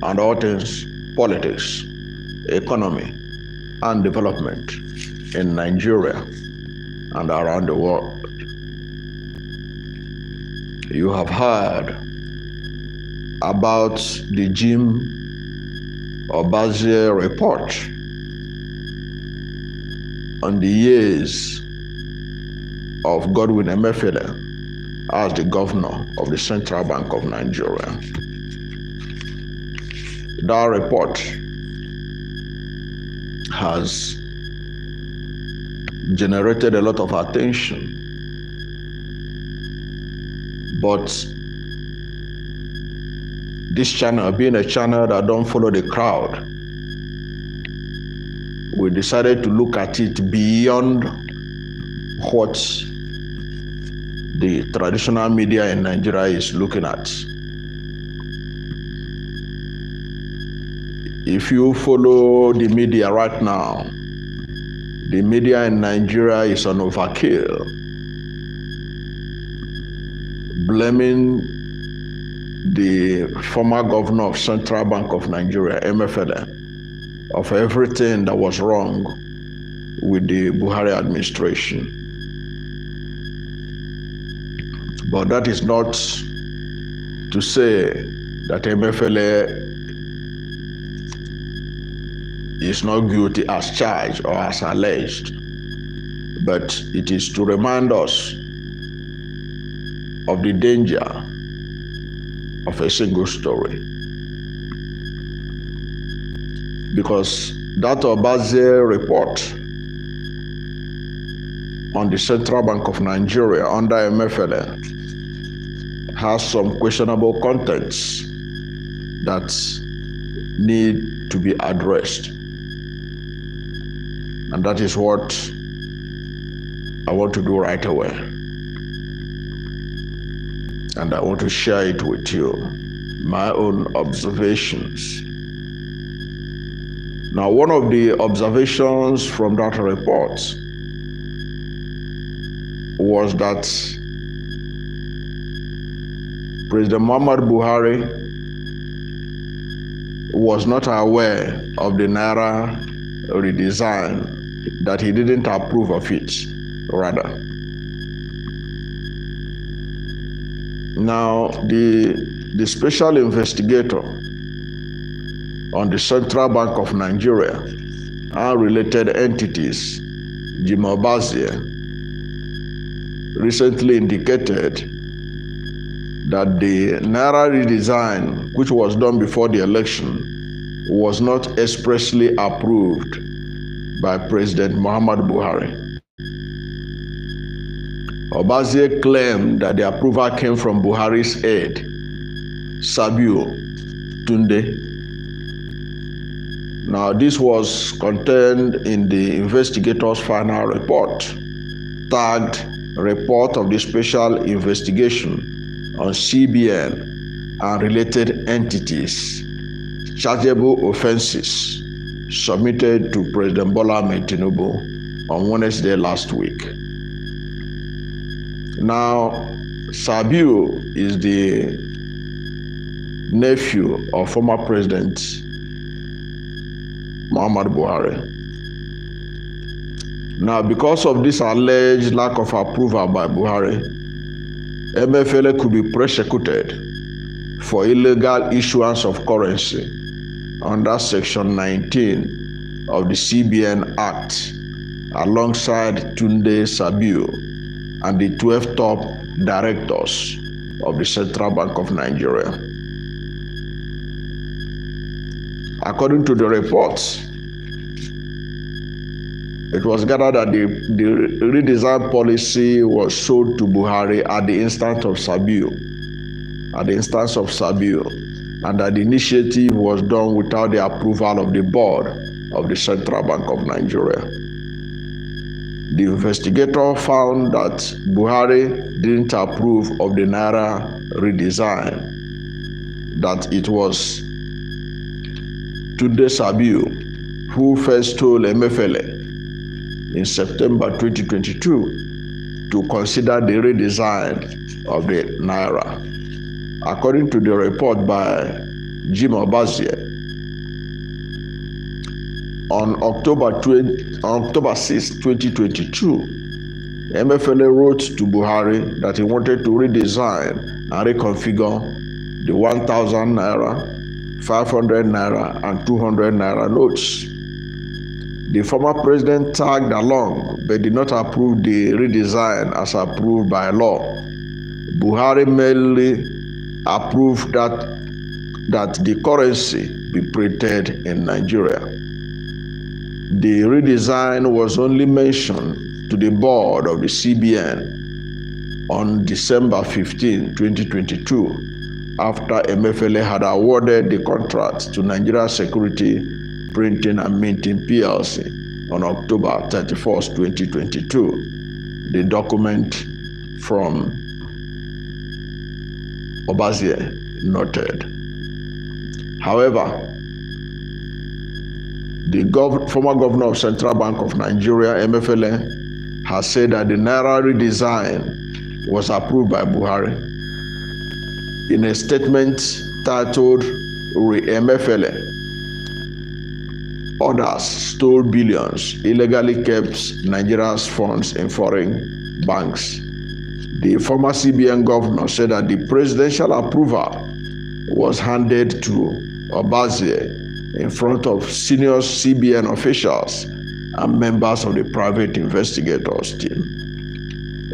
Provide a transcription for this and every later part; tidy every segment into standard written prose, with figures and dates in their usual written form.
and all things politics, economy, and development in Nigeria and around the world. You have heard about the Jim Obazee report on the years of Godwin Emefiele as the governor of the Central Bank of Nigeria. That report has generated a lot of attention, but this channel, being a channel that don't follow the crowd, we decided to look at it beyond what the traditional media in Nigeria is looking at. If you follow the media right now, the media in Nigeria is on overkill, blaming the former governor of Central Bank of Nigeria, Emefiele, of everything that was wrong with the Buhari administration. But that is not to say that Emefiele is not guilty as charged or as alleged, but it is to remind us of the danger of a single story. Because that Obazee report on the Central Bank of Nigeria under Emefiele has some questionable contents that need to be addressed. And that is what I want to do right away. And I want to share it with you, my own observations. Now, one of the observations from that report was that President Muhammad Buhari was not aware of the Naira redesign, that he didn't approve of it, rather. Now, the special investigator on the Central Bank of Nigeria and related entities, Jim Obazee, recently indicated that the Naira redesign, which was done before the election, was not expressly approved by President Muhammad Buhari. Obazee claimed that the approval came from Buhari's aide, Sabiu Tunde. Now, this was contained in the investigator's final report, tagged Report of the Special Investigation on CBN and related entities, chargeable offenses, submitted to President Bola Ahmed Tinubu on Wednesday last week. Now, Sabiu is the nephew of former President Muhammad Buhari. Now, because of this alleged lack of approval by Buhari, Emefiele could be prosecuted for illegal issuance of currency under Section 19 of the CBN Act, alongside Tunde Sabiu and the 12 top directors of the Central Bank of Nigeria. According to the reports, it was gathered that the redesign policy was sold to Buhari at the instance of Sabiu, and that the initiative was done without the approval of the board of the Central Bank of Nigeria. The investigator found that Buhari didn't approve of the Naira redesign, that it was Tunde Sabiu who first told Emefiele in September 2022 to consider the redesign of the Naira. According to the report by Jim Obazee. On October 6, 2022, Emefiele wrote to Buhari that he wanted to redesign and reconfigure the 1,000 Naira, 500 Naira, and 200 Naira notes. The former president tagged along but did not approve the redesign as approved by law. Buhari merely approved that the currency be printed in Nigeria. The redesign was only mentioned to the board of the CBN on December 15, 2022, after Emefiele had awarded the contract to Nigeria Security Printing and Minting PLC on October 31, 2022. The document from Obazee noted. However, the former governor of Central Bank of Nigeria, Emefiele, has said that the Naira redesign was approved by Buhari. In a statement titled Emefiele, others stole billions, illegally kept Nigeria's funds in foreign banks. The former CBN governor said that the presidential approval was handed to Obazee in front of senior CBN officials and members of the private investigators team.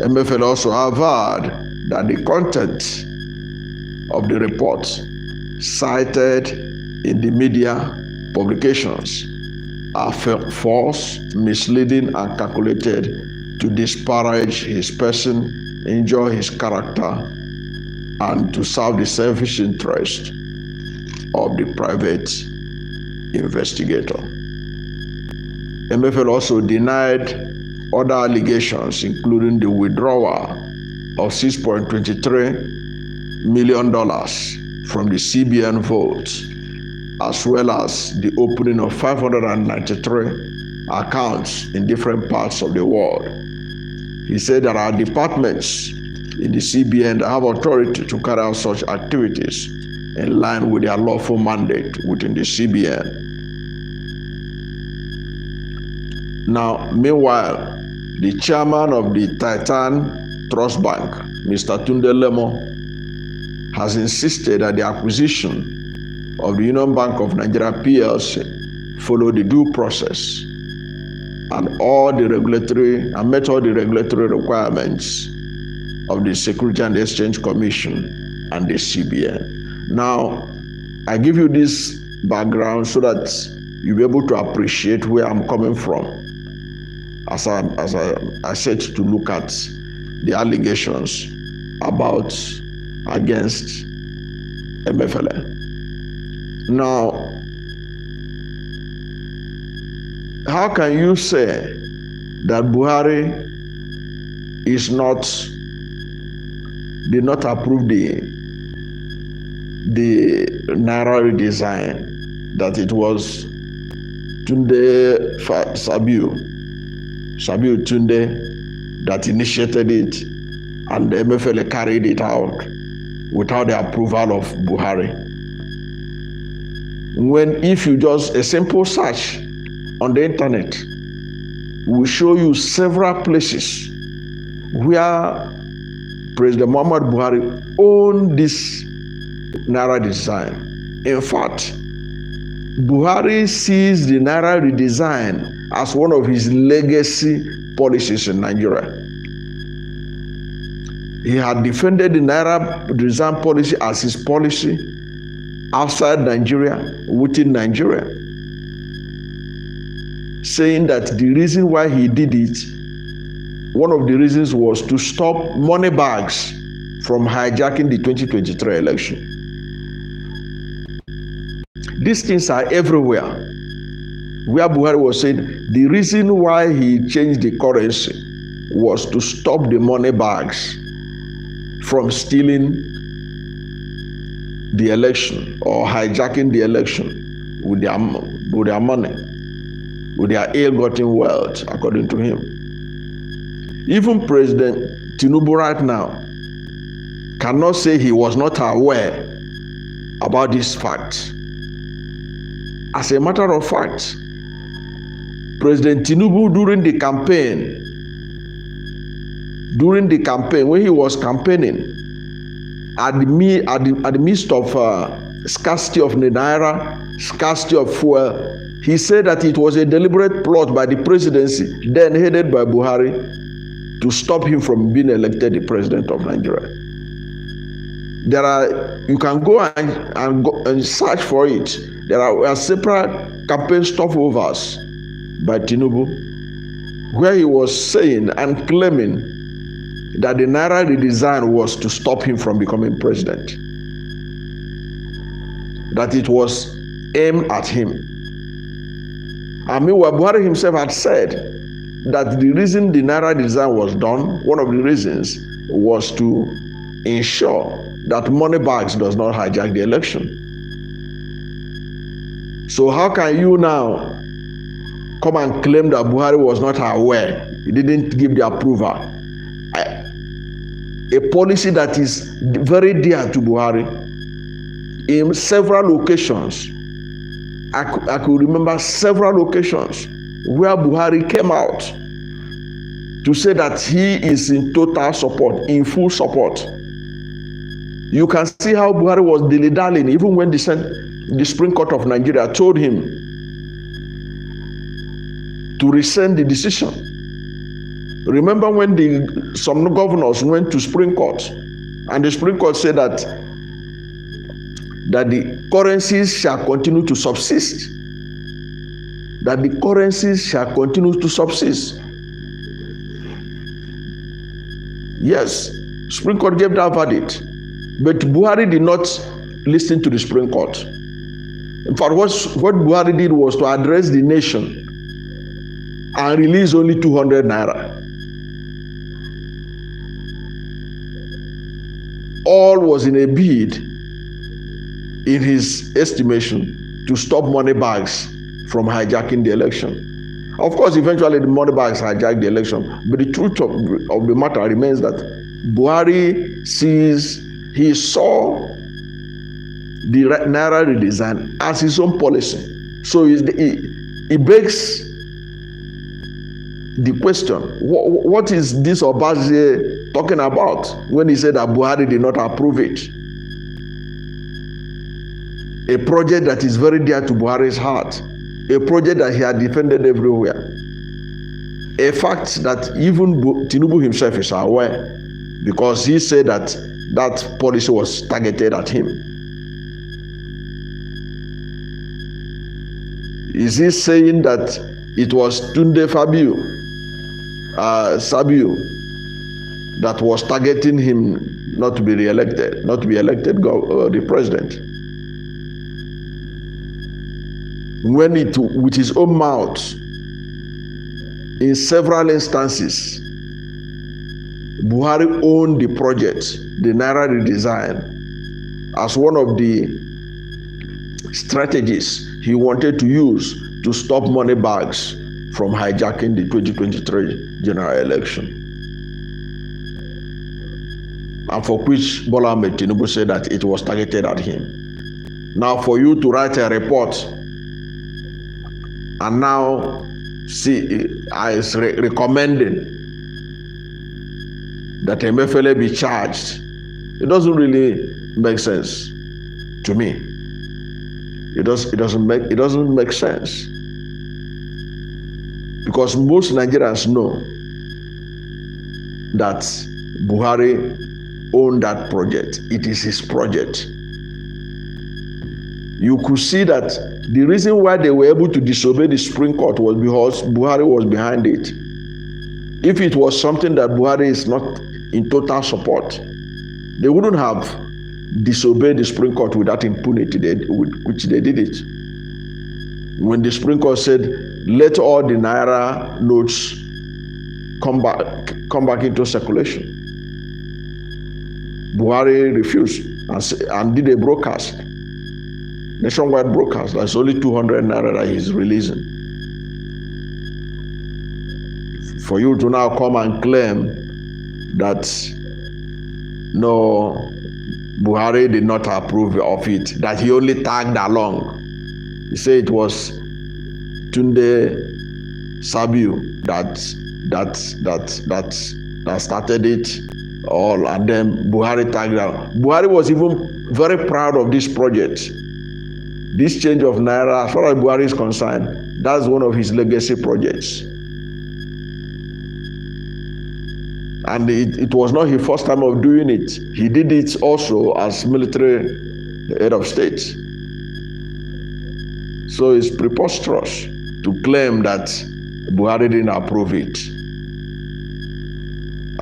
Emefiele also averred that the content of the report cited in the media publications are false, misleading, and calculated to disparage his person, injure his character, and to serve the selfish interest of the private investigator. Emefiele also denied other allegations, including the withdrawal of $6.23 million from the CBN vault, as well as the opening of 593 accounts in different parts of the world. He said there are departments in the CBN that have authority to carry out such activities in line with their lawful mandate within the CBN. Now, meanwhile, the chairman of the Titan Trust Bank, Mr. Tunde Lemo, has insisted that the acquisition of the Union Bank of Nigeria PLC followed the due process and met all the regulatory requirements of the Security and Exchange Commission and the CBN. Now, I give you this background so that you'll be able to appreciate where I'm coming from as I said to look at the allegations against Emefiele. Now, how can you say that Buhari did not approve the Naira redesign, that it was Tunde Sabiu Tunde that initiated it, and Emefiele carried it out without the approval of Buhari? If you just a simple search on the internet will show you several places where President Muhammad Buhari owned this Naira design. In fact, Buhari sees the Naira redesign as one of his legacy policies in Nigeria. He had defended the Naira redesign policy as his policy outside Nigeria, within Nigeria, saying that the reason why he did it, one of the reasons was to stop money bags from hijacking the 2023 election. These things are everywhere. Where Buhari was saying the reason why he changed the currency was to stop the money bags from stealing the election or hijacking the election with their money, with their ill-gotten wealth, according to him. Even President Tinubu right now cannot say he was not aware about this fact. As a matter of fact, President Tinubu during the campaign, when he was campaigning, at the midst of scarcity of Naira, scarcity of fuel, he said that it was a deliberate plot by the presidency, then headed by Buhari, to stop him from being elected the president of Nigeria. You can go and search for it. There are separate campaign stopovers by Tinubu, where he was saying and claiming that the Naira redesign was to stop him from becoming president, that it was aimed at him. And meanwhile, Buhari himself had said that the reason the Naira design was done, one of the reasons, was to ensure that money bags does not hijack the election. So how can you now come and claim that Buhari was not aware? He didn't give the approval. A policy that is very dear to Buhari. In several occasions, I could remember several occasions where Buhari came out to say that he is in total support, in full support. You can see how Buhari was dilly-dallying even when the Supreme Court of Nigeria told him to rescind the decision. Remember when some governors went to Supreme Court and the Supreme Court said that the currencies shall continue to subsist. That the currencies shall continue to subsist. Yes, Supreme Court gave that verdict. But Buhari did not listen to the Supreme Court. In fact, what Buhari did was to address the nation and release only 200 Naira. All was in a bid, in his estimation, to stop money bags from hijacking the election. Of course, eventually the money bags hijacked the election, but the truth of the matter remains that Buhari he saw the Naira redesign as his own policy. So he begs the question, what is this Obazee talking about when he said that Buhari did not approve it? A project that is very dear to Buhari's heart, a project that he had defended everywhere, a fact that even Tinubu himself is aware, because he said that policy was targeted at him. Is he saying that it was Tunde Sabiu that was targeting him not to be re-elected, not to be elected the president? When with his own mouth, in several instances, Buhari owned the project, the Naira redesign, as one of the strategies he wanted to use to stop money bags from hijacking the 2023 general election. And for which Bola Ahmed Tinubu said that it was targeted at him. Now for you to write a report and now is recommending that Emefiele be charged, it doesn't really make sense to me. It doesn't make sense, because most Nigerians know that Buhari owned that project. It is his project. You could see that the reason why they were able to disobey the Supreme Court was because Buhari was behind it. If it was something that Buhari is not in total support, they wouldn't have disobeyed the Supreme Court with that impunity which they did it. When the Supreme Court said, let all the Naira notes come back into circulation, Buhari refused and did a broadcast, nationwide broadcast. That's only 200 Naira that he's releasing. For you to now come and claim that no, Buhari did not approve of it, that he only tagged along. He said it was Tunde Sabiu that started it all, and then Buhari tagged along. Buhari was even very proud of this project. This change of Naira, as far as Buhari is concerned, that's one of his legacy projects. And it was not his first time of doing it. He did it also as military head of state. So it's preposterous to claim that Buhari didn't approve it.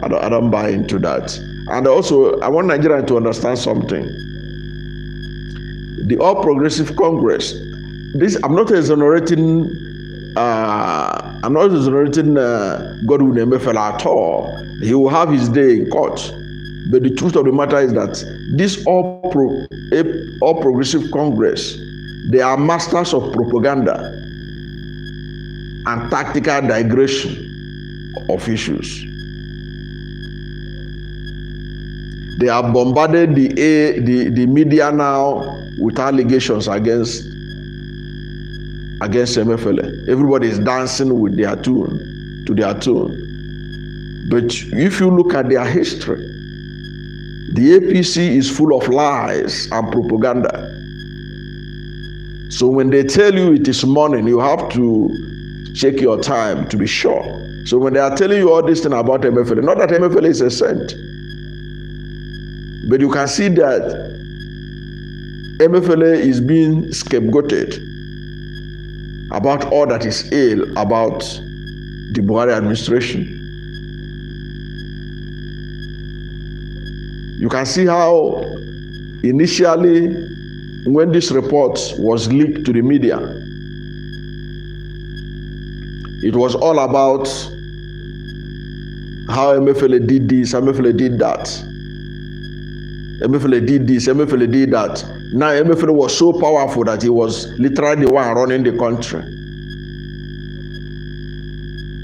I don't buy into that. And also, I want Nigeria to understand something. The All Progressive Congress, I'm not exonerating Godwin Emefiele at all. He will have his day in court. But the truth of the matter is that this All Progressive Congress, they are masters of propaganda and tactical digression of issues. They have bombarded the media now with allegations against Emefiele. Everybody is dancing with their tune, to their tune. But if you look at their history, the APC is full of lies and propaganda. So when they tell you it is morning, you have to check your time to be sure. So when they are telling you all this thing about Emefiele, not that Emefiele is a saint, but you can see that Emefiele is being scapegoated about all that is ill about the Buhari administration. You can see how initially, when this report was leaked to the media, it was all about how Emefiele did this, Emefiele did that. Emefiele did this, Emefiele did that. Now Emefiele was so powerful that he was literally the one running the country.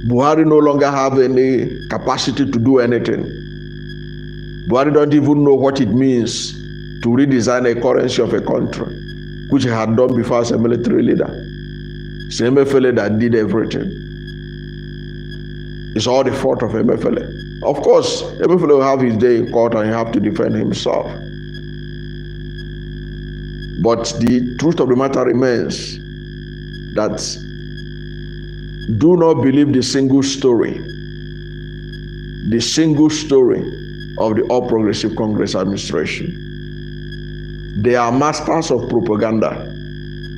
Buhari no longer have any capacity to do anything. Buhari don't even know what it means to redesign a currency of a country, which he had done before as a military leader. It's Emefiele that did everything. It's all the fault of Emefiele. Of course, Emefiele will have his day in court and he have to defend himself. But the truth of the matter remains that do not believe the single story of the All Progressive Congress administration. They are masters of propaganda.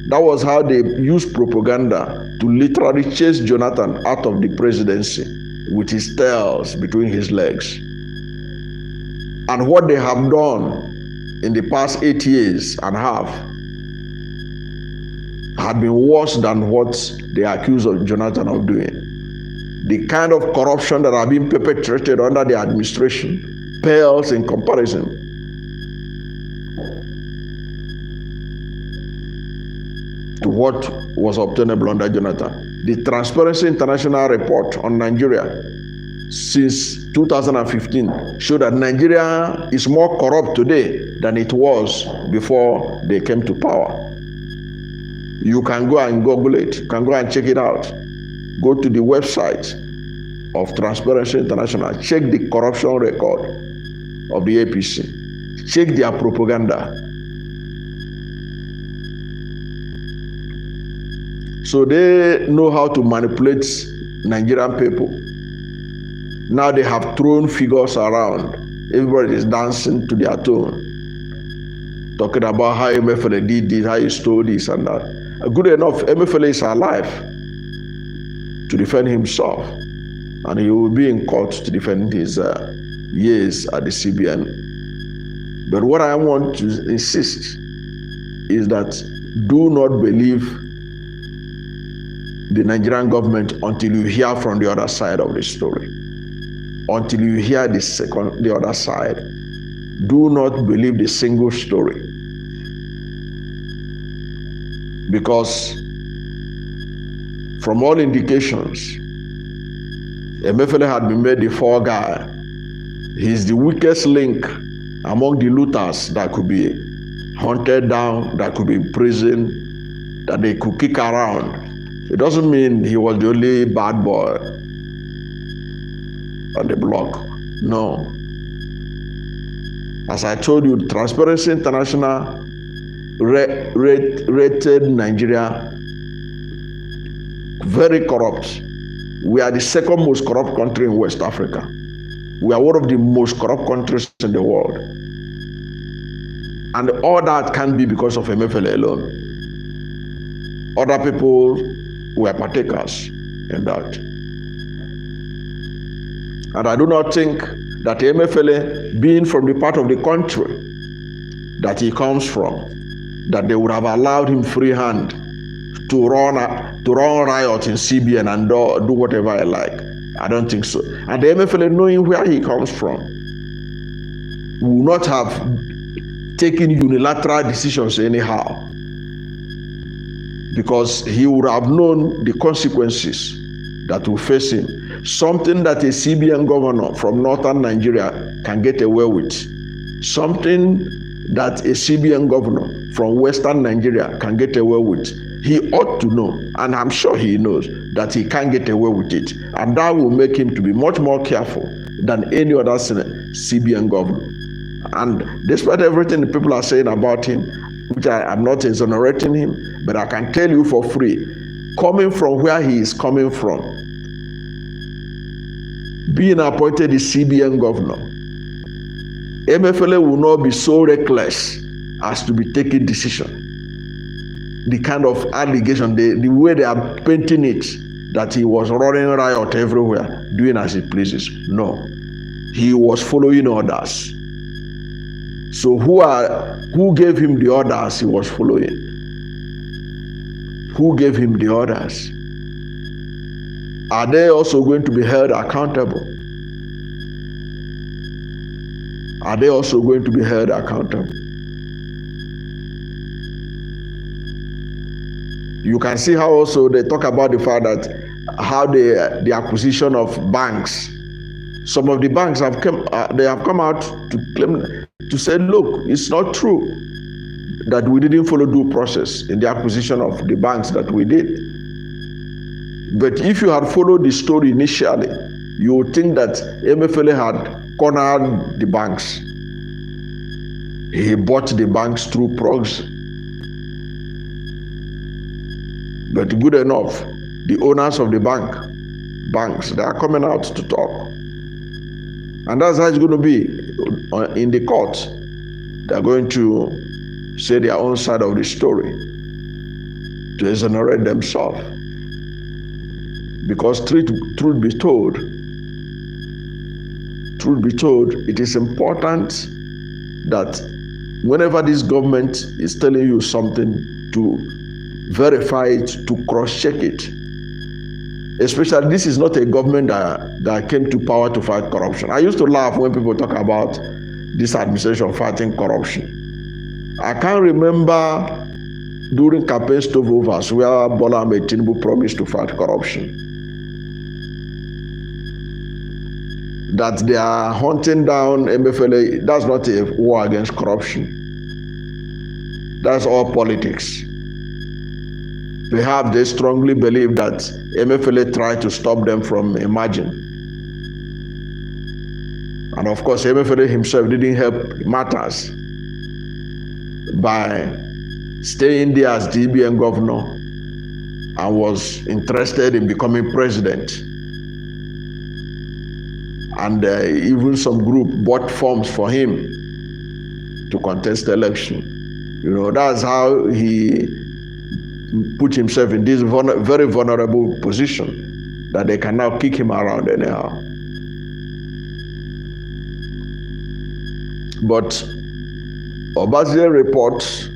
That was how they used propaganda to literally chase Jonathan out of the presidency with his tails between his legs. And what they have done in the past 8 years and a half had been worse than what they accuse of Jonathan of doing. The kind of corruption that have been perpetrated under the administration pales in comparison to what was obtainable under Jonathan. The Transparency International report on Nigeria since 2015 showed that Nigeria is more corrupt today than it was before they came to power. You can go and Google it. You can go and check it out. Go to the website of Transparency International. Check the corruption record of the APC. Check their propaganda. So they know how to manipulate Nigerian people. Now they have thrown figures around. Everybody is dancing to their tune. Talking about how Emefiele did this, how he stole this and that. Good enough, Emefiele is alive to defend himself. And he will be in court to defend his years at the CBN. But what I want to insist is that do not believe the Nigerian government until you hear from the other side of the story. Until you hear the other side. Do not believe the single story. Because from all indications, Emefiele had been made the fall guy. He's the weakest link among the looters that could be hunted down, that could be in prison, that they could kick around. It doesn't mean he was the only bad boy on the block. No. As I told you, Transparency International rated Nigeria very corrupt. We are the second most corrupt country in West Africa. We are one of the most corrupt countries in the world. And all that can be because of Emefiele alone. Other people were partakers in that. And I do not think that Emefiele, being from the part of the country that he comes from, that they would have allowed him free hand to run riot in CBN and do whatever he like. I don't think so. And the Emefiele, knowing where he comes from, will not have taken unilateral decisions anyhow, because he would have known the consequences that will face him. Something that a CBN governor from northern Nigeria can get away with. Something that a CBN governor from western Nigeria can get away with. He ought to know, and I'm sure he knows, that he can't get away with it. And that will make him to be much more careful than any other CBN governor. And despite everything the people are saying about him, which I'm not exonerating him, but I can tell you for free, coming from where he is coming from, being appointed the CBN governor, Emefiele will not be so reckless as to be taking decision. The kind of allegation, the way they are painting it, that he was running riot everywhere, doing as he pleases. No, he was following orders. So who gave him the orders he was following? Who gave him the orders? Are they also going to be held accountable? Are they also going to be held accountable? You can see how also they talk about the fact that how the acquisition of banks. Some of the banks have come out to claim, to say, look, it's not true that we didn't follow due process in the acquisition of the banks that we did. But if you had followed the story initially, you would think that Emefiele had cornered the banks. He bought the banks through proxy. But good enough, the owners of the banks, they are coming out to talk. And that's how it's going to be in the court. They're going to say their own side of the story to exonerate themselves. Because truth be told, it is important that whenever this government is telling you something, to verify it, to cross-check it. Especially, this is not a government that came to power to fight corruption. I used to laugh when people talk about this administration fighting corruption. I can't remember during campaign stopovers where Bola Ahmed Tinubu promised to fight corruption. That they are hunting down Emefiele, that's not a war against corruption. That's all politics. Perhaps they strongly believe that Emefiele tried to stop them from emerging. And of course, Emefiele himself didn't help matters by staying there as CBN governor and was interested in becoming president. And even some group bought forms for him to contest the election. You know, that's how he put himself in this very vulnerable position, that they can now kick him around anyhow. But Obazee reports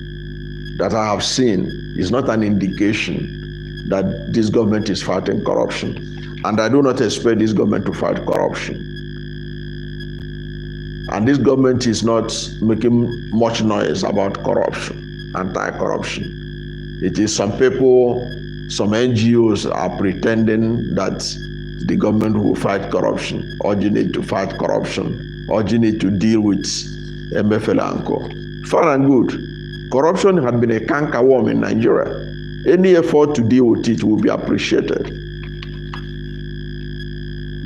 that I have seen is not an indication that this government is fighting corruption. And I do not expect this government to fight corruption. And this government is not making much noise about corruption, anti-corruption. It is some people, some NGOs are pretending that the government will fight corruption, urging it to fight corruption, urging it to deal with Emefiele and co. Fine and good. Corruption had been a cankerworm in Nigeria. Any effort to deal with it will be appreciated.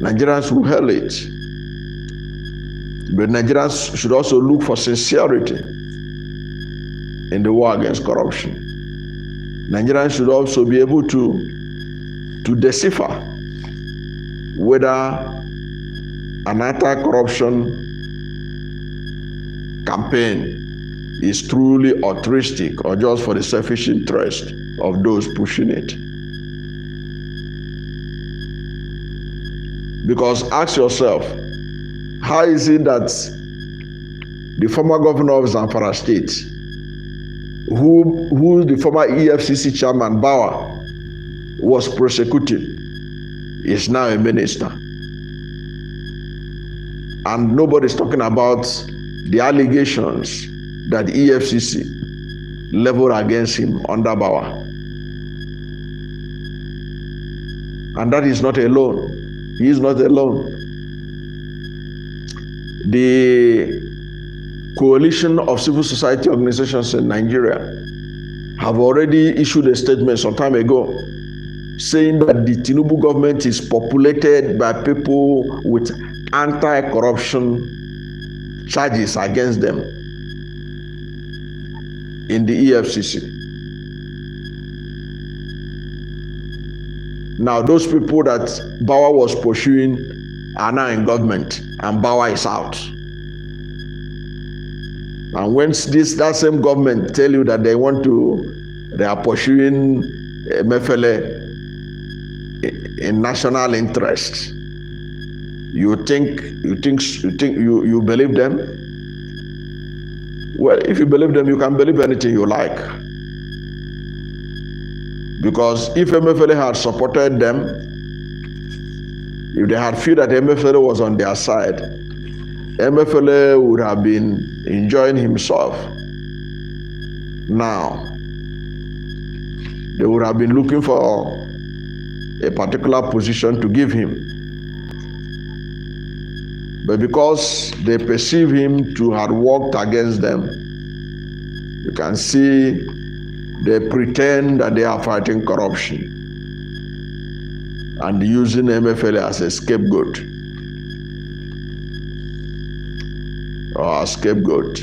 Nigerians will hail it. But Nigerians should also look for sincerity in the war against corruption. Nigerians should also be able to decipher whether an anti-corruption campaign is truly altruistic or just for the selfish interest of those pushing it. Because ask yourself, how is it that the former governor of Zamfara State, who the former EFCC chairman Bauer was prosecuting, is now a minister? And nobody's talking about the allegations that EFCC leveled against him under Bauer. And that is not alone. He is not alone. The coalition of civil society organizations in Nigeria have already issued a statement some time ago saying that the Tinubu government is populated by people with anti-corruption charges against them in the EFCC. Now, those people that Bauer was pursuing are now in government, and Bauer is out. And when that same government tell you that they are pursuing Emefiele in national interest, you believe them? Well, if you believe them, you can believe anything you like. Because if Emefiele had supported them, if they had felt that Emefiele was on their side, Emefiele would have been enjoying himself. Now, they would have been looking for a particular position to give him. But because they perceive him to have worked against them, you can see they pretend that they are fighting corruption and using Emefiele as a scapegoat. Or a scapegoat.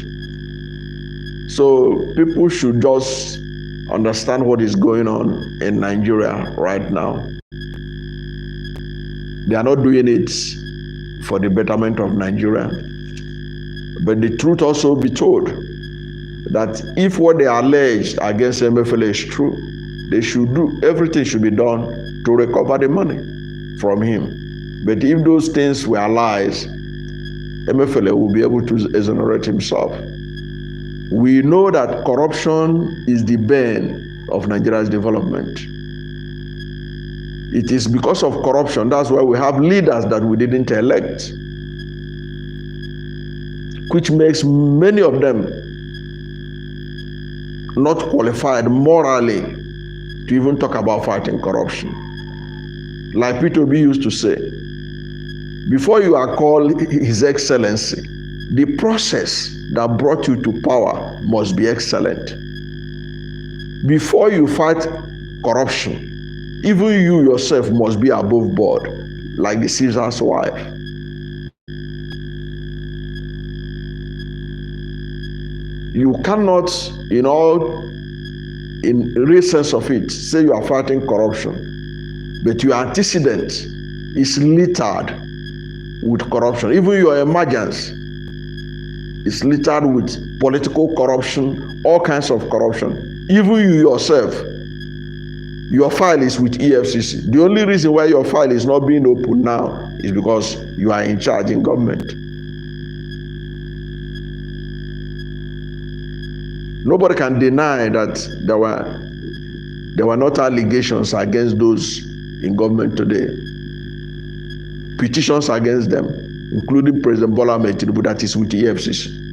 So people should just understand what is going on in Nigeria right now. They are not doing it for the betterment of Nigeria. But the truth also be told that if what they alleged against Emefiele is true, everything should be done to recover the money from him. But if those things were lies, Emefiele will be able to exonerate himself. We know that corruption is the bane of Nigeria's development. It is because of corruption, that's why we have leaders that we didn't elect, which makes many of them not qualified morally to even talk about fighting corruption. Like Peter B used to say, before you are called His Excellency, the process that brought you to power must be excellent. Before you fight corruption, even you yourself must be above board, like the Caesar's wife. You cannot, in real sense of it, say you are fighting corruption, but your antecedent is littered with corruption. Even your emergence is littered with political corruption, all kinds of corruption. Even you yourself, your file is with EFCC. The only reason why your file is not being opened now is because you are in charge in government. Nobody can deny that there were not allegations against those in government today. Petitions against them, including President Bola Ahmed Tinubu, that is with the EFCC.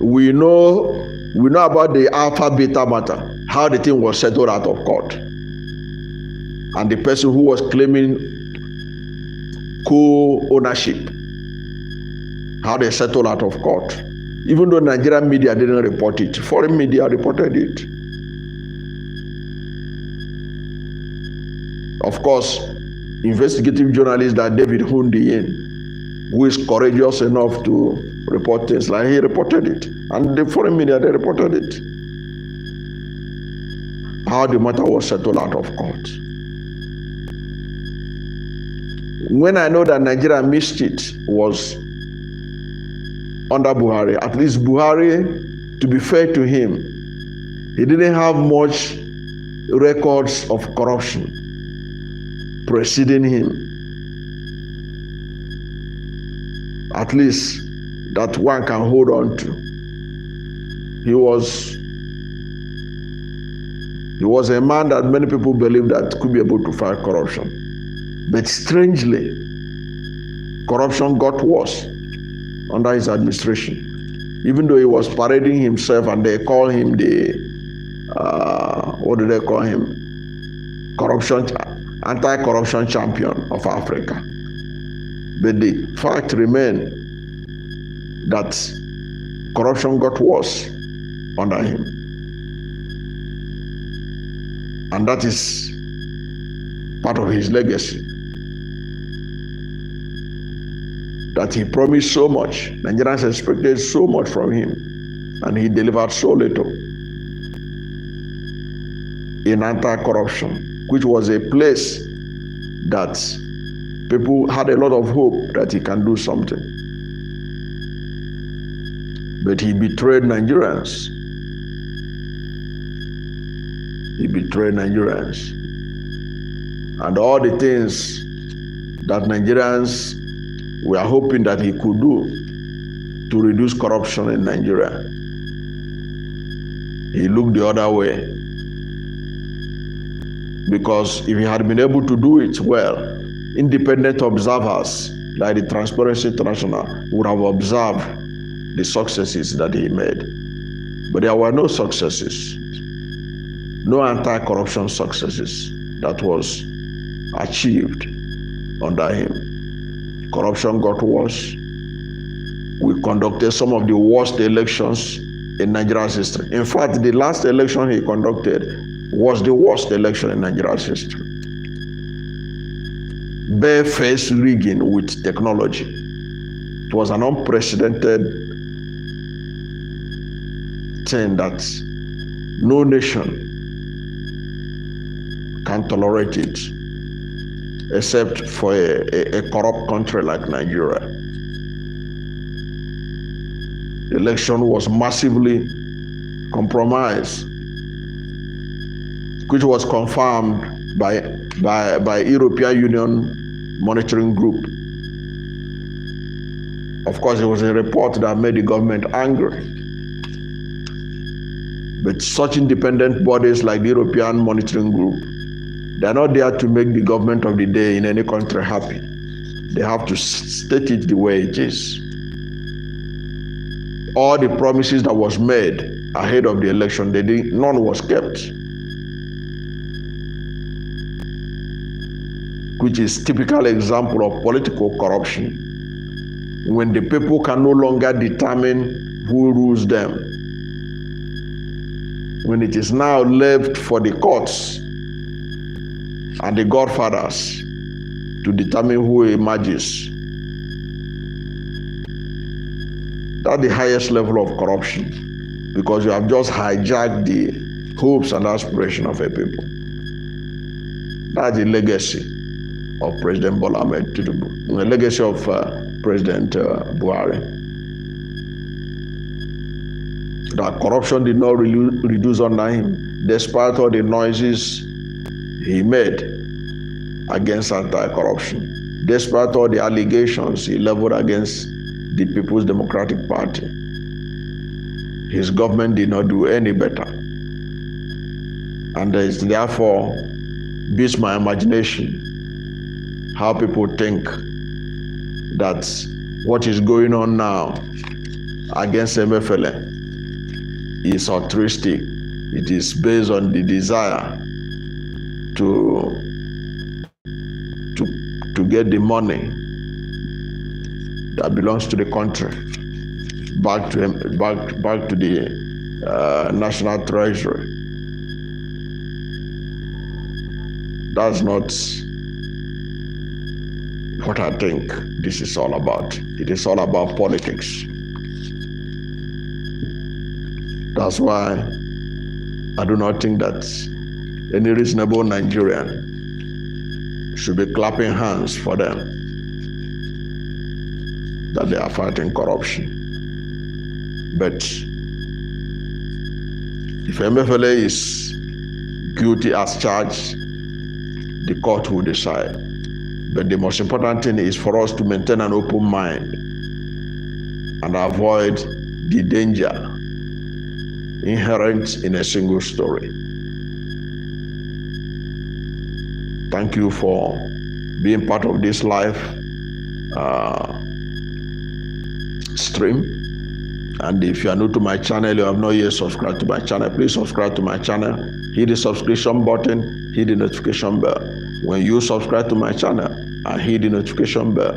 We know about the alpha beta matter, how the thing was settled out of court. and the person who was claiming co-ownership, how they settled out of court. Even though Nigerian media didn't report it, foreign media reported it. Of course, investigative journalist that David Hundiyin, who is courageous enough to report things like he reported it, and the foreign media, they reported it. How the matter was settled out of court. When I know that Nigeria missed it was under Buhari. At least Buhari, to be fair to him, he didn't have much records of corruption preceding him. At least that one can hold on to. He was a man that many people believe that could be able to fight corruption. But strangely, corruption got worse under his administration. Even though he was parading himself and they call him the, what do they call him? Anti-corruption champion of Africa. But the fact remained that corruption got worse under him. And that is part of his legacy. That he promised so much. Nigerians expected so much from him, and he delivered so little in anti-corruption, which was a place that people had a lot of hope that he can do something. But he betrayed Nigerians. He betrayed Nigerians. And all the things that Nigerians were hoping that he could do to reduce corruption in Nigeria, he looked the other way. Because if he had been able to do it well, independent observers like the Transparency International would have observed the successes that he made. But there were no successes, no anti-corruption successes that was achieved under him. Corruption got worse. We conducted some of the worst elections in Nigeria's history. In fact, the last election he conducted was the worst election in Nigeria's history. Bare-faced rigging with technology. It was an unprecedented thing that no nation can tolerate it, except for a corrupt country like Nigeria. The election was massively compromised, which was confirmed by European Union monitoring group. Of course, it was a report that made the government angry. But such independent bodies like the European monitoring group, they are not there to make the government of the day in any country happy. They have to state it the way it is. All the promises that was made ahead of the election, none was kept. Which is typical example of political corruption. When the people can no longer determine who rules them. When it is now left for the courts and the godfathers to determine who emerges. That's the highest level of corruption, because you have just hijacked the hopes and aspirations of a people. That's the legacy of President Bola Ahmed Tinubu, the legacy of President Buhari. That corruption did not reduce under him, despite all the noises he made against anti-corruption, despite all the allegations he leveled against the People's Democratic Party. His government did not do any better. And it therefore beats my imagination how people think that what is going on now against Emefiele is altruistic. It is based on the desire to get the money that belongs to the country back to the national treasury. That's not what I think this is all about. It is all about politics. That's why I do not think that any reasonable Nigerian should be clapping hands for them that they are fighting corruption. But if Emefiele is guilty as charged, the court will decide. But the most important thing is for us to maintain an open mind and avoid the danger inherent in a single story. Thank you for being part of this live stream. And if you are new to my channel, you have not yet subscribed to my channel, please subscribe to my channel. Hit the subscription button, hit the notification bell. When you subscribe to my channel and hit the notification bell,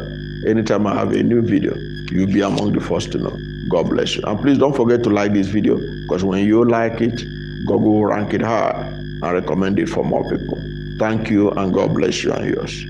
anytime I have a new video, you'll be among the first to know. God bless you. And please don't forget to like this video, because when you like it, Google will rank it high and recommend it for more people. Thank you, and God bless you and yours.